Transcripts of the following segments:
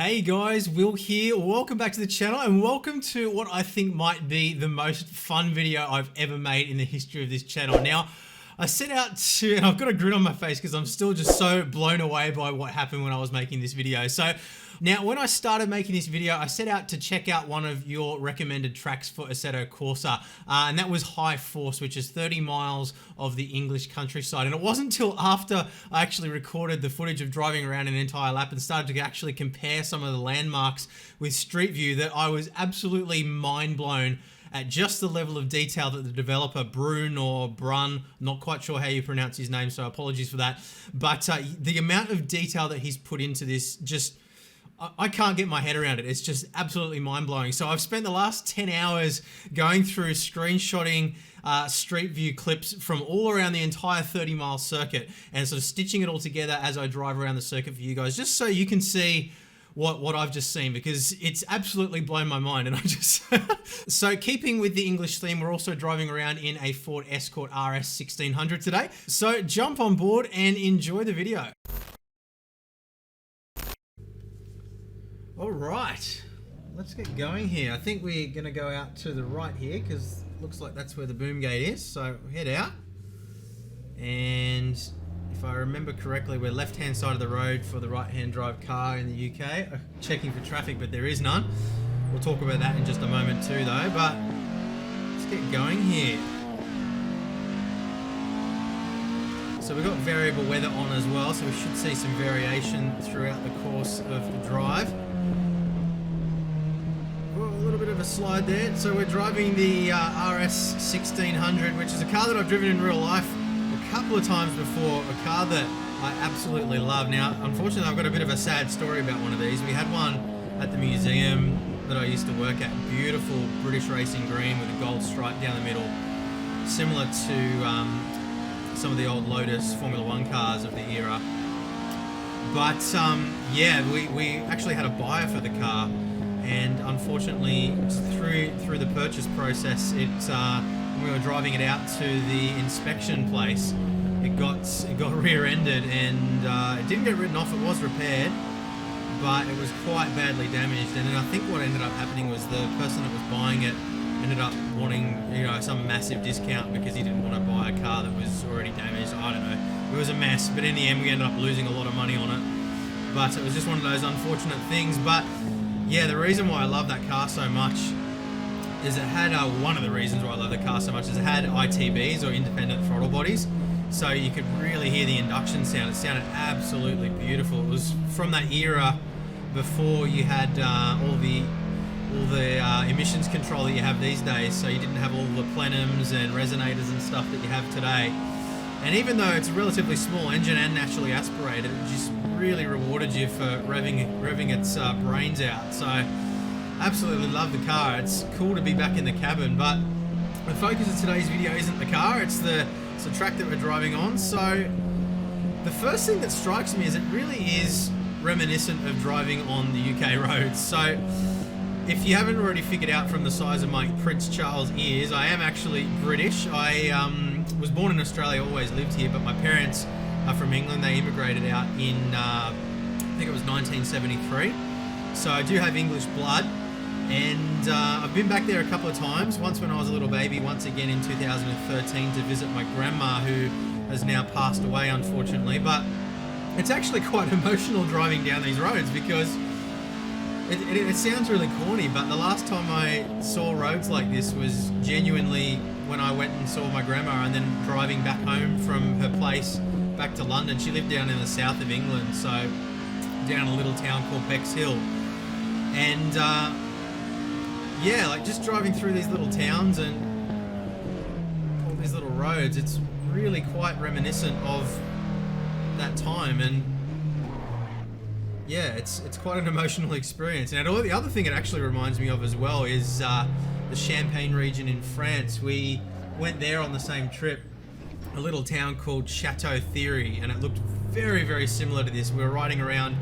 Hey guys, Will here. Welcome back to the channel and welcome to what I think might be the most fun video I've ever made in the history of this channel. Now, I set out to, and I've got a grin on my face because I'm still just so blown away by what happened when I was making this video. So now when I started making this video, I set out to check out one of your recommended tracks for Assetto Corsa, and that was High Force, which is 30 miles of the English countryside. And it wasn't until after I actually recorded the footage of driving around an entire lap and started to actually compare some of the landmarks with Streetview that I was absolutely mind blown at just the level of detail that the developer Brun or Brun, not quite sure how you pronounce his name, so apologies for that, but the amount of detail that he's put into this, just I can't get my head around it. It's just absolutely mind-blowing. So I've spent the last 10 hours going through screenshotting Streetview clips from all around the entire 30-mile circuit and sort of stitching it all together as I drive around the circuit for you guys, just so you can see what I've just seen, because it's absolutely blown my mind. And I just so keeping with the English theme, we're also driving around in a Ford Escort RS 1600 today. So jump on board and enjoy the video. All right, let's get going here. I think we're going to go out to the right here because it looks like that's where the boom gate is. So head out, and if I remember correctly, we're left-hand side of the road for the right-hand drive car in the UK. Checking for traffic, but there is none. We'll talk about that in just a moment too, though. But let's get going here. So we've got variable weather on as well, so we should see some variation throughout the course of the drive. A little bit of a slide there. So we're driving the RS 1600, which is a car that I've driven in real life a couple of times before, a car that I absolutely love. Now, unfortunately, I've got a bit of a sad story about one of these. We had one at the museum that I used to work at, beautiful British racing green with a gold stripe down the middle, similar to some of the old Lotus Formula One cars of the era. But yeah, we actually had a buyer for the car, and unfortunately through the purchase process, when we were driving it out to the inspection place, it got rear-ended, and it didn't get written off. It was repaired, but it was quite badly damaged. And then I think what ended up happening was the person that was buying it ended up wanting, you know, some massive discount because he didn't want to buy a car that was already damaged. I don't know. It was a mess, but in the end we ended up losing a lot of money on it. But it was just one of those unfortunate things. But yeah, the reason why I love that car so much is it had, one of the reasons why I love the car so much is it had ITBs, or independent throttle bodies. So you could really hear the induction sound. It sounded absolutely beautiful. It was from that era before you had all the emissions control that you have these days. So you didn't have all the plenums and resonators and stuff that you have today. And even though it's a relatively small engine and naturally aspirated, it just really rewarded you for revving its brains out. So absolutely love the car. It's cool to be back in the cabin, but the focus of today's video isn't the car, it's the track that we're driving on. So the first thing that strikes me is it really is reminiscent of driving on the UK roads. So if you haven't already figured out from the size of my Prince Charles ears, I am actually British. I was born in Australia, always lived here, but my parents are from England. They immigrated out in, I think it was 1973. So I do have English blood, and I've been back there a couple of times. Once when I was a little baby, once again in 2013 to visit my grandma, who has now passed away, unfortunately. But it's actually quite emotional driving down these roads, because it sounds really corny, but the last time I saw roads like this was genuinely when I went and saw my grandma, and then driving back home from her place back to London. She lived down in the south of England, so down a little town called Bexhill. And yeah, like just driving through these little towns and all these little roads, it's really quite reminiscent of that time. And yeah, it's quite an emotional experience. And the other thing it actually reminds me of as well is the Champagne region in France. We went there on the same trip, a little town called Chateau Thierry, and it looked very, very similar to this. We were riding around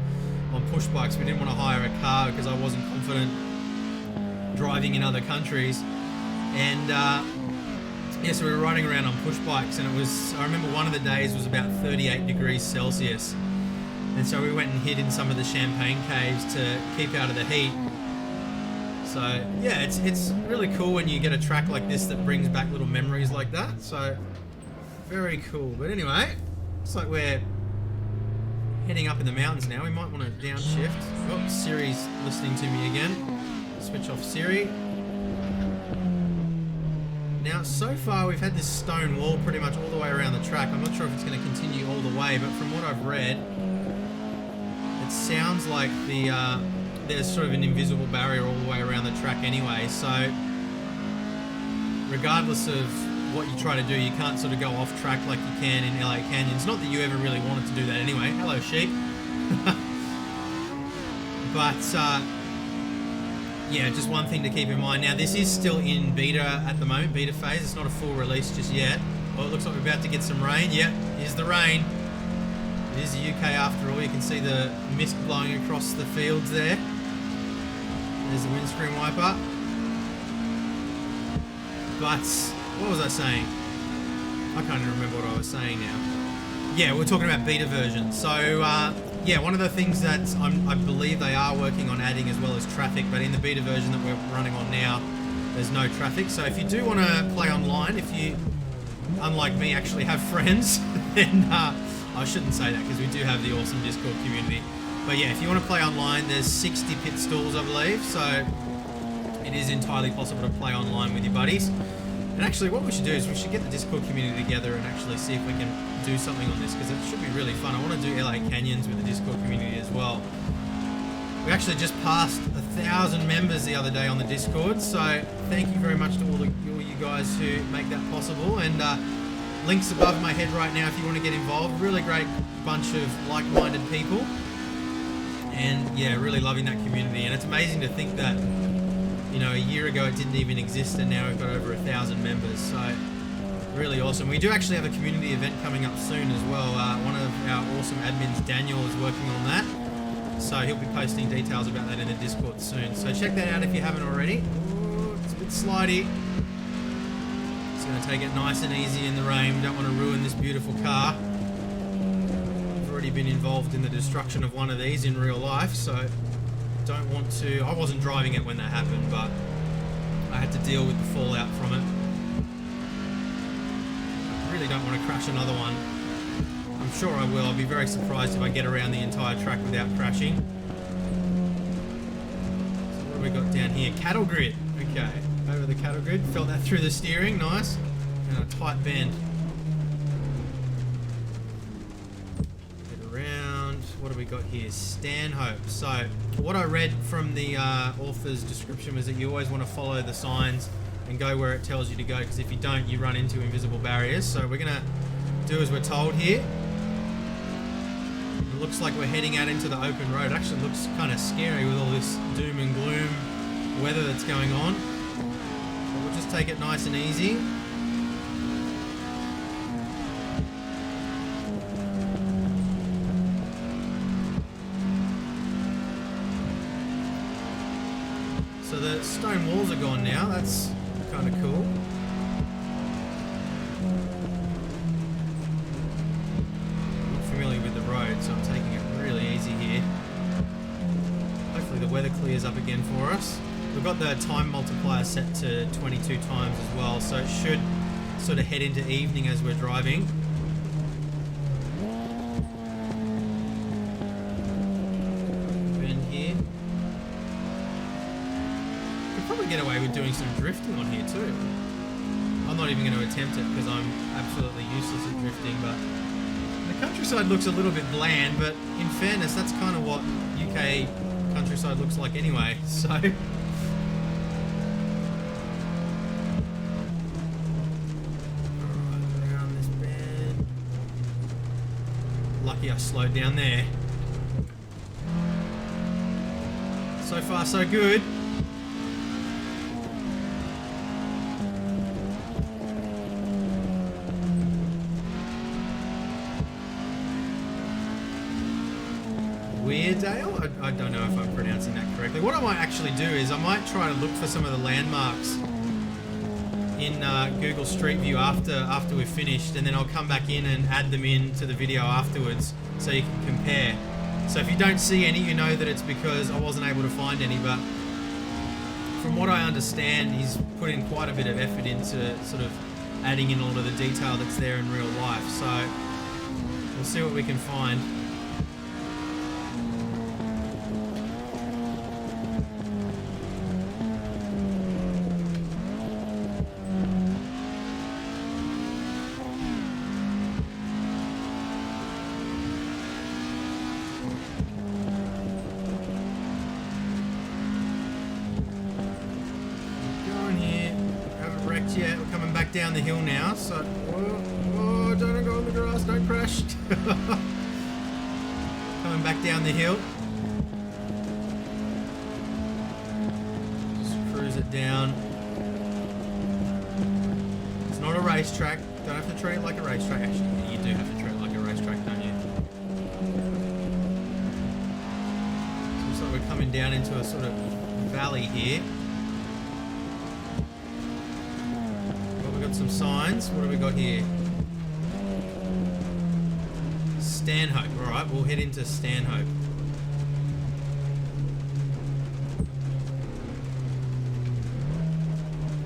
on push bikes. We didn't want to hire a car because I wasn't confident driving in other countries. And yeah, so we were riding around on push bikes, and I remember one of the days was about 38 degrees Celsius. And so we went and hid in some of the champagne caves to keep out of the heat. So yeah, it's really cool when you get a track like this that brings back little memories like that. So very cool. But anyway, looks like we're heading up in the mountains now. We might want to downshift. Oh, Siri's listening to me again. Switch off Siri. Now, so far we've had this stone wall pretty much all the way around the track. I'm not sure if it's going to continue all the way, but from what I've read, it sounds like there's sort of an invisible barrier all the way around the track anyway. So, regardless of what you try to do, you can't sort of go off track like you can in LA Canyons. Not that you ever really wanted to do that anyway. Hello, sheep. But yeah, just one thing to keep in mind. Now, this is still in beta at the moment, beta phase. It's not a full release just yet. Oh, it looks like we're about to get some rain. Yep, here's the rain. It is the UK after all. You can see the mist blowing across the fields there. There's the windscreen wiper. But what was I saying? I can't even remember what I was saying now. Yeah, we're talking about beta version. So, yeah, one of the things that I believe they are working on adding as well as traffic, but in the beta version that we're running on now, there's no traffic. So if you do want to play online, if you, unlike me, actually have friends, then I shouldn't say that because we do have the awesome Discord community. But yeah, if you want to play online, there's 60 pit stalls, I believe. So it is entirely possible to play online with your buddies. And actually what we should do is we should get the Discord community together and actually see if we can do something on this, because it should be really fun. I want to do LA Canyons with the Discord community as well. We actually just passed 1,000 members the other day on the Discord, so thank you very much to all you guys who make that possible. And links above my head right now if you want to get involved. Really great bunch of like-minded people, and yeah, really loving that community. And it's amazing to think that, you know, a year ago it didn't even exist, and now we've got over 1,000 members. So really awesome. We do actually have a community event coming up soon as well. One of our awesome admins, Daniel, is working on that. So he'll be posting details about that in the Discord soon. So check that out if you haven't already. Ooh, it's a bit slidey. Just going to take it nice and easy in the rain. We don't want to ruin this beautiful car. I've already been involved in the destruction of one of these in real life, so don't want to. I wasn't driving it when that happened, but I had to deal with the fallout from it. I really don't want to crash another one. I'm sure I will. I'll be very surprised if I get around the entire track without crashing. So what have we got down here? Cattle grid. Okay, over the cattle grid. Felt that through the steering. Nice. And a tight bend. Get around. What have we got here? Stanhope. So what I read from the author's description was that you always want to follow the signs and go where it tells you to go, because if you don't, you run into invisible barriers. So we're going to do as we're told here. It looks like we're heading out into the open road. It actually looks kind of scary with all this doom and gloom weather that's going on. But we'll just take it nice and easy. So the stone walls are gone now. That's kind of cool. I'm not familiar with the road, so I'm taking it really easy here. Hopefully the weather clears up again for us. We've got the time multiplier set to 22 times as well, so it should sort of head into evening as we're driving. Bend here. Could probably get away with doing some drifting on here too. I'm not even going to attempt it because I'm absolutely useless at drifting, but the countryside looks a little bit bland, but in fairness, that's kind of what UK countryside looks like anyway, so. Alright, around this bend. Lucky I slowed down there. So far, so good. Weardale? I don't know if I'm pronouncing that correctly. What I might actually do is I might try to look for some of the landmarks in Google Street View after we've finished, and then I'll come back in and add them into the video afterwards so you can compare. So if you don't see any, you know that it's because I wasn't able to find any, but from what I understand, he's put in quite a bit of effort into sort of adding in all of the detail that's there in real life. So we'll see what we can find. Yeah, we're coming back down the hill now, so... Oh, don't go on the grass, don't crash. Coming back down the hill. Just cruise it down. It's not a racetrack. Don't have to treat it like a racetrack. Actually, you do have to treat it like a racetrack, don't you? So looks like we're coming down into a sort of valley here. Some signs. What do we got here? Stanhope. Alright, we'll head into Stanhope.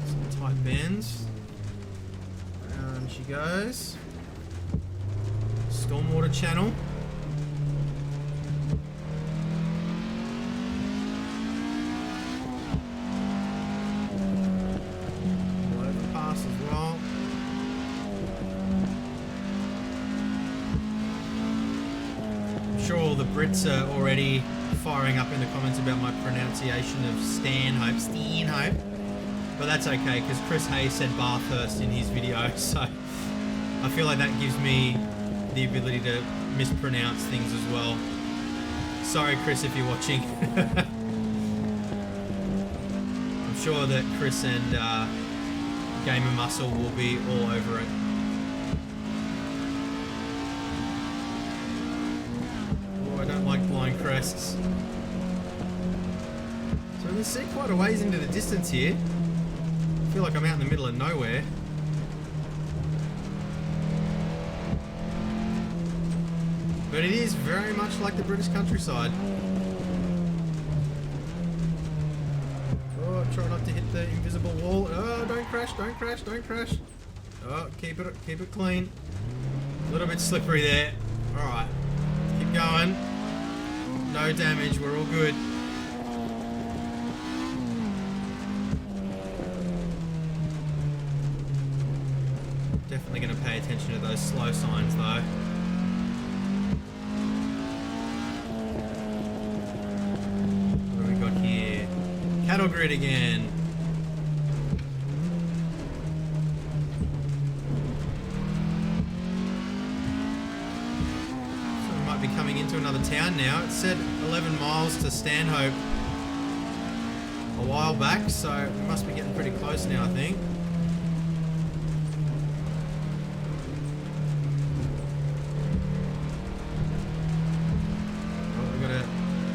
Some tight bends. Around she goes. Stormwater channel. Sure, the Brits are already firing up in the comments about my pronunciation of Stanhope, but that's okay because Chris Hayes said Bathurst in his video, so I feel like that gives me the ability to mispronounce things as well. Sorry, Chris, if you're watching. I'm sure that Chris and Gamer Muscle will be all over it. I don't like blind crests. So we can see quite a ways into the distance here. I feel like I'm out in the middle of nowhere. But it is very much like the British countryside. Oh, try not to hit the invisible wall. Oh, don't crash, don't crash, don't crash. Oh, keep it clean. A little bit slippery there. Alright. Keep going. No damage, we're all good. Definitely going to pay attention to those slow signs though. What do we got here? Cattle grid again. Coming into another town now. It said 11 miles to Stanhope a while back, so we must be getting pretty close now, I think. Oh, we've got a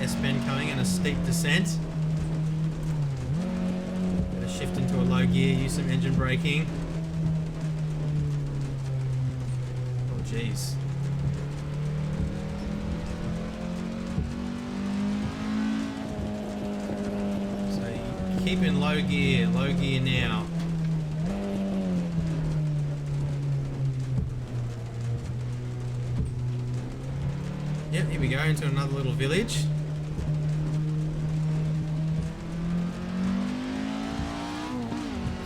S-bend coming and a steep descent. Gonna shift into a low gear, use some engine braking. Oh, jeez. Keep in low gear now. Yep, here we go, into another little village.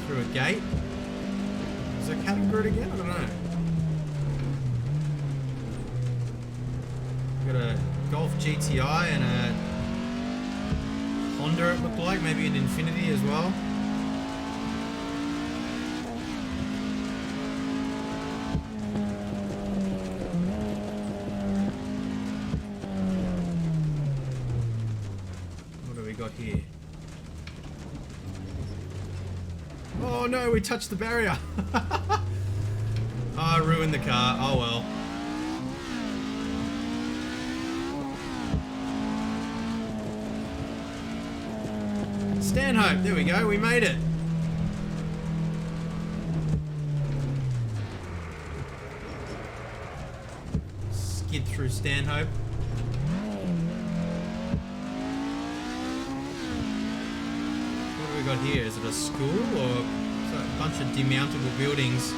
Through a gate. Is there cattle grid again? I don't know. We've got a Golf GTI and a Honda, it looked like, maybe an Infinity as well. What do we got here? Oh no, we touched the barrier. Oh, I ruined the car. Oh well. Stanhope, there we go, we made it. Skid through Stanhope. got here? Is it a school or a bunch of demountable buildings?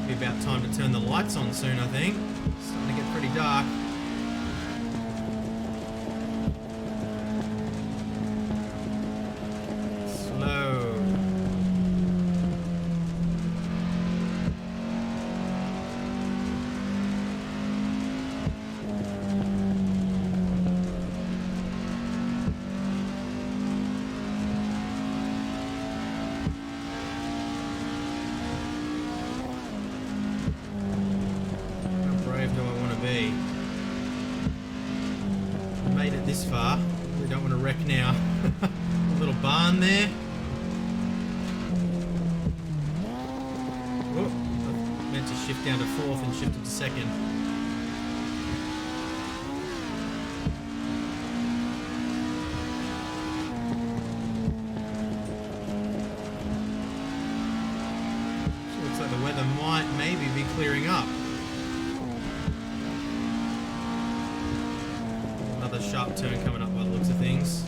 Be about time to turn the lights on soon, I think. It's starting to get pretty dark. Made it this far. We don't want to wreck now. A little barn there. Whoop. I meant to shift down to fourth and shifted to second. So looks like the weather might maybe be clearing up. Another sharp turn coming up by the looks of things.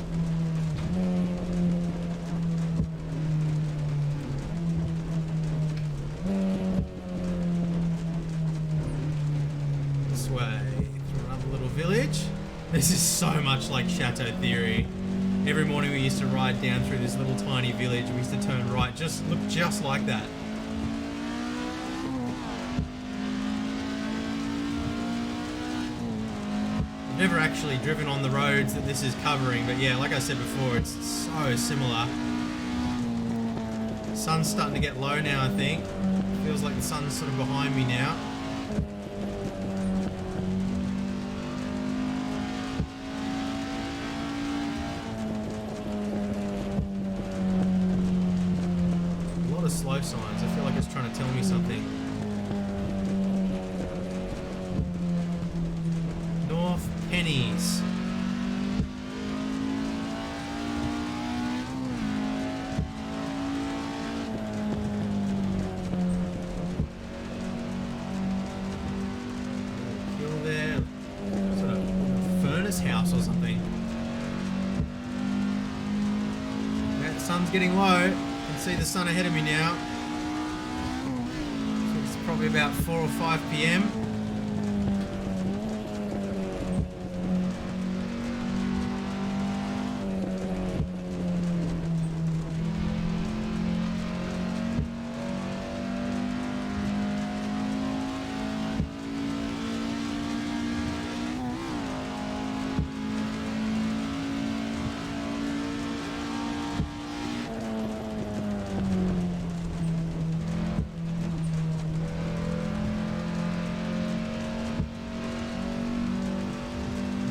This way, through another little village. This is so much like Chateau Theory. Every morning we used to ride down through this little tiny village. We used to turn right, look just like that. Never actually driven on the roads that this is covering, but yeah, like I said before, it's so similar. Sun's starting to get low now, I think. Feels like the sun's sort of behind me now. A lot of slow signs. I feel like it's trying to tell me something. Pennies. Kill there. Sort of furnace house or something. Yeah, the sun's getting low. I can see the sun ahead of me now. It's probably about 4 or 5 p.m.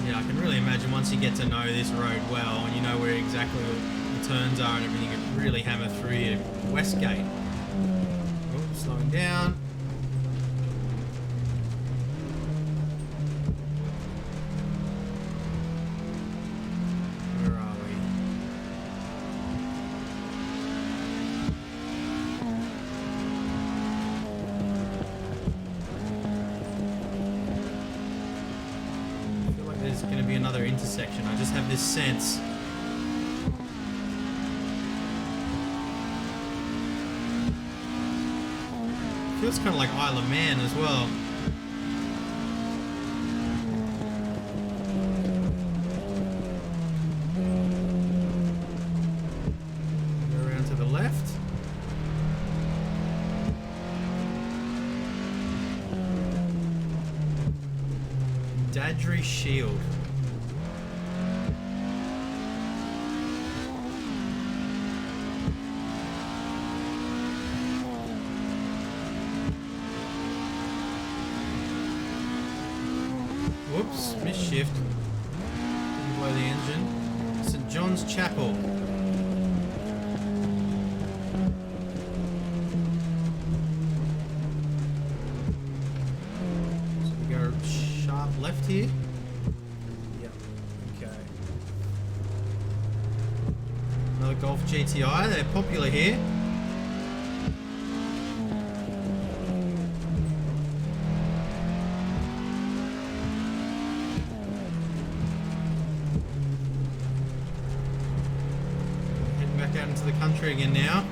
I can really imagine once you get to know this road well and you know where exactly the turns are and everything, it really hammer through your Westgate. Oh, slowing down. Where are we? There's going to be another intersection. I just have this sense. Feels kind of like Isle of Man as well. Go around to the left. Dadry Shield. Whoops, misshift. Didn't blow the engine. St. John's Chapel. So we go sharp left here. Yep. Okay. Another Golf GTI. They're popular here. into the country again now.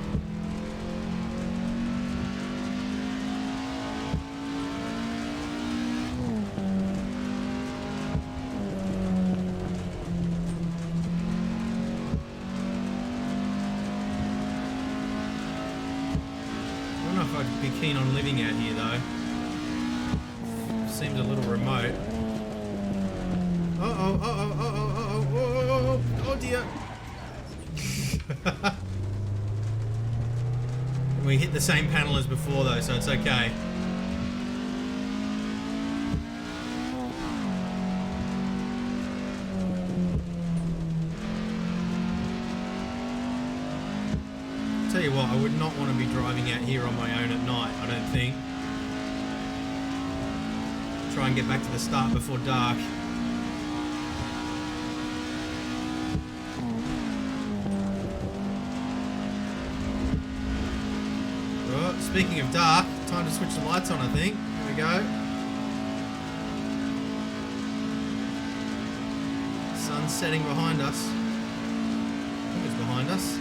I don't know if I'd be keen on living out here though. Seems a little remote. Oh dear. We hit the same panel as before though, so it's okay. Tell you what, I would not want to be driving out here on my own at night, I don't think. Try and get back to the start before dark. Oh, speaking of dark, time to switch the lights on, I think. Here we go. Sun's setting behind us. I think it's behind us.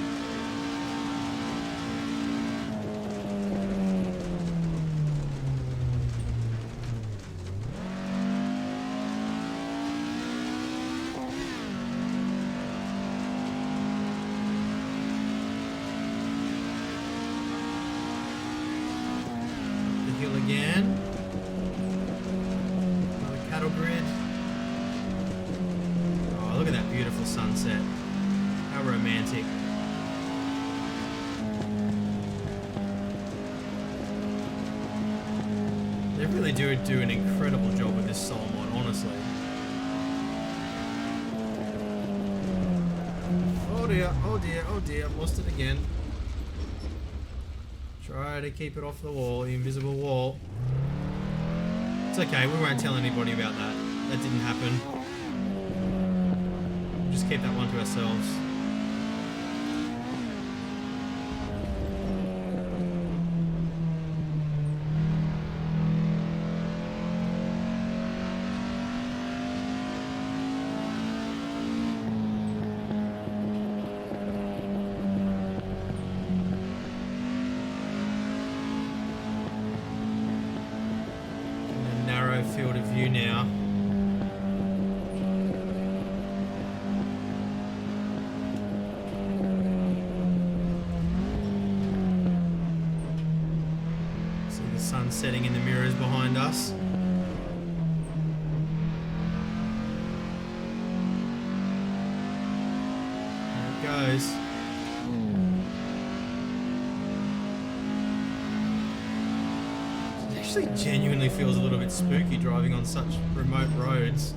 Again. Another cattle grid. Oh, look at that beautiful sunset. How romantic. They really do an incredible job with this soul mod, honestly. Oh dear, oh dear, oh dear, I've lost it again. Try to keep it off the wall, the invisible wall. It's okay, we won't tell anybody about that. That didn't happen. We'll just keep that one to ourselves. Field of view now. See the sun setting in the mirrors behind us. There it goes. Actually genuinely feels a little bit spooky driving on such remote roads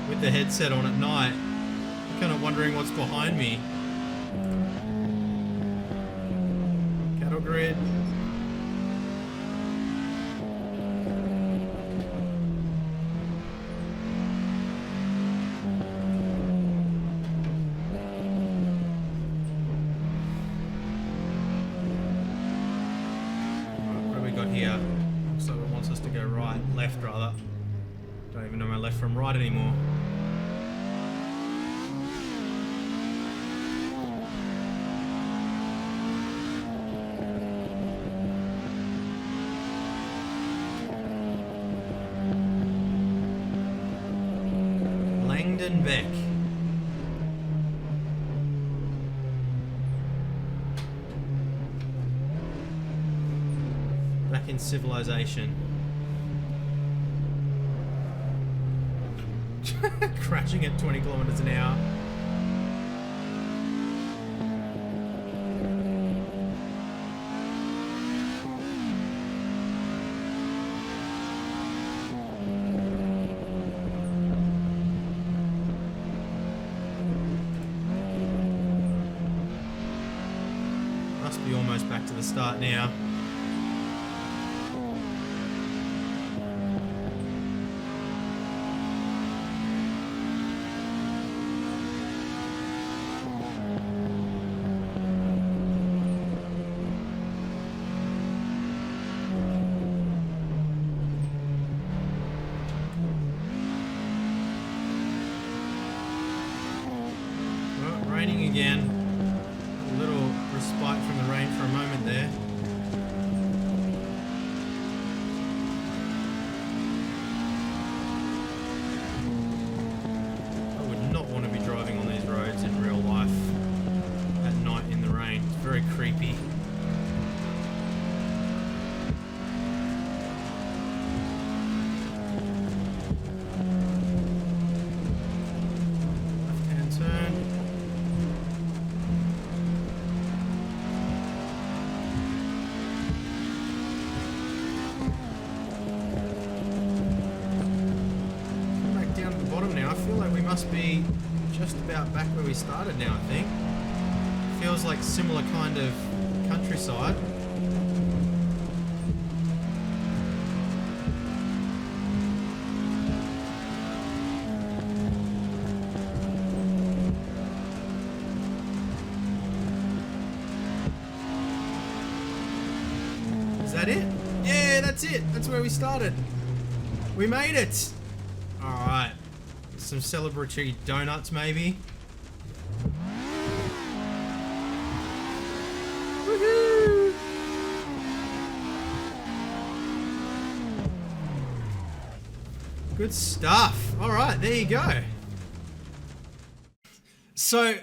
with the headset on at night. I'm kind of wondering what's behind me. Cattle grid. Here, so it wants us to go right, left rather. Don't even know my left from right anymore. Langdon Beck. Back in civilization. Crashing at 20 kilometers an hour. Must be almost back to the start now. Raining again. feel like we must be just about back where we started now, I think. Feels like similar kind of countryside. Is that it? Yeah, that's it. That's where we started. We made it. All right. Some celebratory donuts, maybe. Woohoo! Good stuff. All right, there you go. So,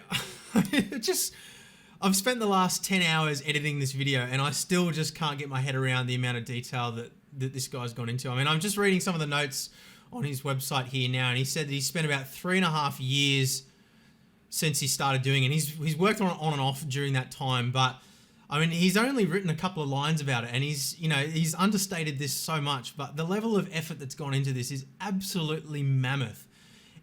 I've spent the last 10 hours editing this video and I still just can't get my head around the amount of detail that this guy's gone into. I mean, I'm just reading some of the notes on his website here now, and he said that he spent about 3.5 years since he started doing it. He's worked on and off during that time, but I mean, he's only written a couple of lines about it, and he's understated this so much, but the level of effort that's gone into this is absolutely mammoth.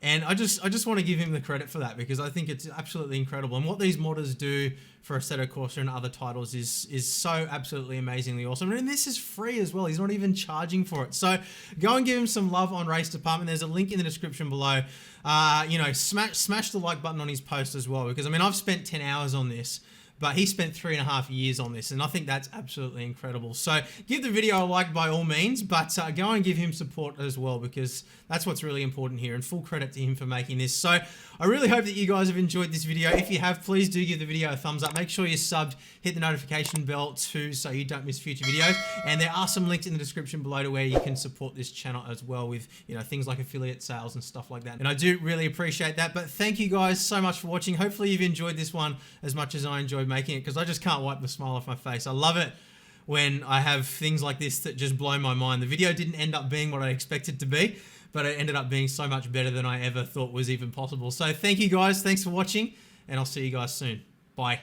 And I just want to give him the credit for that, because I think it's absolutely incredible. And what these modders do for Assetto Corsa and other titles is so absolutely amazingly awesome. And this is free as well. He's not even charging for it. So go and give him some love on Race Department. There's a link in the description below. Smash the like button on his post as well, because I mean, I've spent 10 hours on this, but he spent 3.5 years on this, and I think that's absolutely incredible. So give the video a like by all means, but go and give him support as well, because that's what's really important here, and full credit to him for making this. So I really hope that you guys have enjoyed this video. If you have, please do give the video a thumbs up. Make sure you're subbed, hit the notification bell too, so you don't miss future videos. And there are some links in the description below to where you can support this channel as well with, things like affiliate sales and stuff like that. And I do really appreciate that. But thank you guys so much for watching. Hopefully you've enjoyed this one as much as I enjoyed making it, because I just can't wipe the smile off my face. I love it when I have things like this that just blow my mind. The video didn't end up being what I expected to be, but it ended up being so much better than I ever thought was even possible. So thank you guys. Thanks for watching, and I'll see you guys soon. Bye.